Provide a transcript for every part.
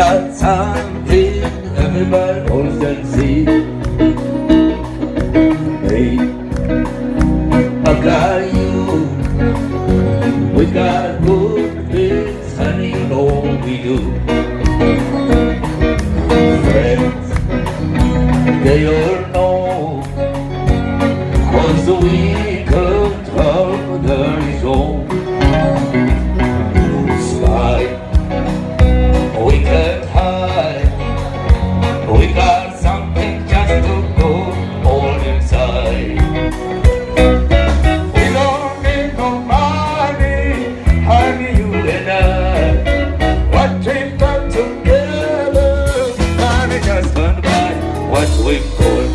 got something everybody wants to see. Hey, I got you. We got good things, honey, you know we do. Friends, they all know, 'cause we could help their own. Spy, we can't hide. We got something just to go all inside. We don't need no money, honey, you and I. What we've done together, money just went by. What we've got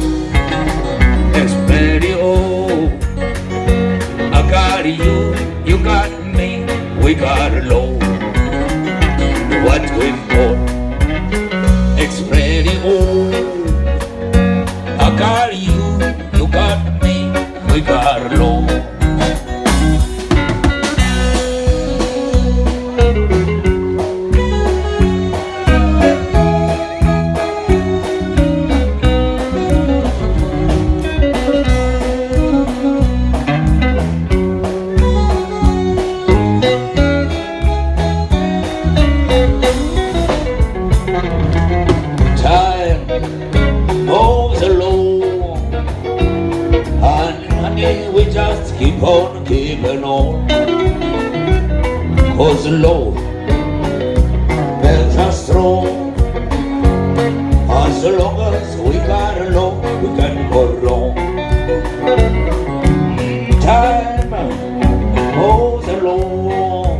is plenty old. I got you, you got me, we got low. What we've got is plenty old. I got you, you got me, we got low. Time moves along, and honey, we just keep on keeping on. 'Cause love makes us strong. As long as we got love, we can go wrong. Time moves along,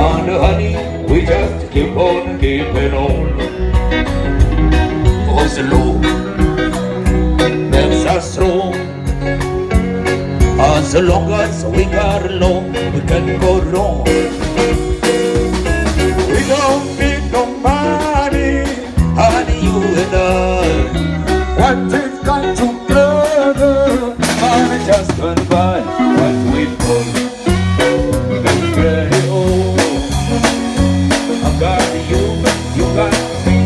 and honey, we just keep on keeping on. 'Cause love makes us strong. As long as we got love, we can go wrong. We don't need no money, honey, you and I. What we've got together, money just went by. What we've got is very old. I got you, you got me,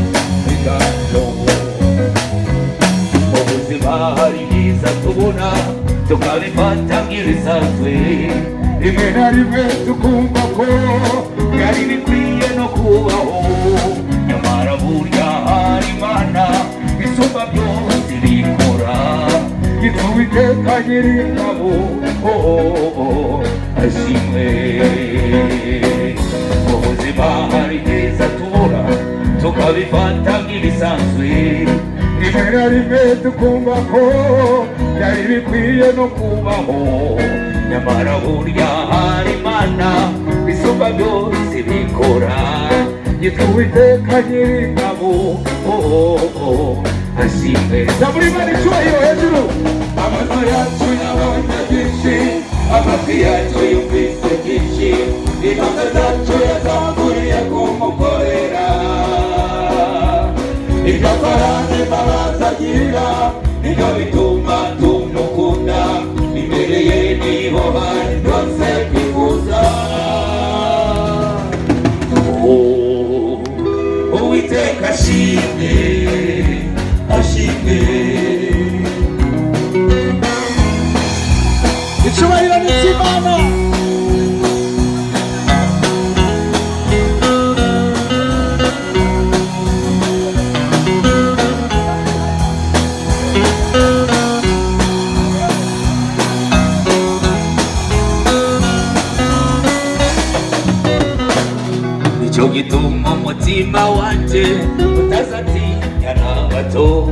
we got love. Ubuzima hari byiza tubona tukabifata nk'ibisanzwe, rimwe na rimwe tukumva ko byari bikwiye no kubaho, nyamara burya hari Imana isumba byose bikora, yitwa Uwiteka Nyiringabo, ashimwe. Ubuzima hari byiza tubura tukabifata nk'ibisanzwe, rimwe na rimwe tukumva ko byari bikwiye no kubaho, nyamara burya hari Imana isumba byose bikora, yitwa Uwiteka Nyiringabo, ashimwe. Zaburi Imana icyubahiro hejuru. Amaso yacu yabonye byinshi, amatwi yacu yumvise byinshi, impaka zacu yazamuriye kumukorera. Ibyo akora n'imbabazi agira, nibyo bituma tumukunda, imbere ye niho hari byose twifuza. Uwiteka ashimwe, ashimwe. Icyubahiro ni icy'Imana. Nicyo gituma umutima wanje utazatinya na gato,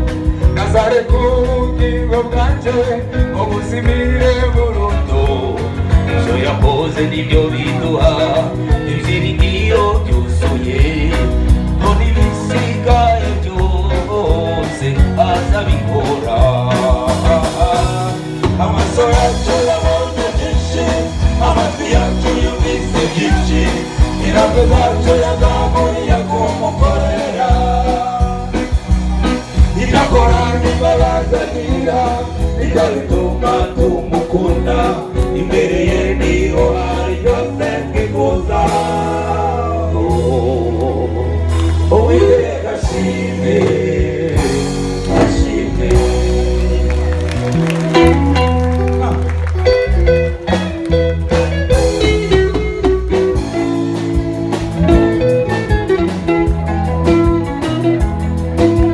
nazareka ubugingo bwanje ubuzimire burundu. Ivyo yakoze nibyo biduha ibyiringiro byuzuye, none ibisigaye byose azabikora. Amaso yacu yabonye byinshi, amatwi yacu yumvise byinshi, intambwe zacu yazamuriye kumukorera. Ibyo akora n'imbabazi agira, nibyo bituma tumukunda, imbere ye niho hari byose twifuza. never see me.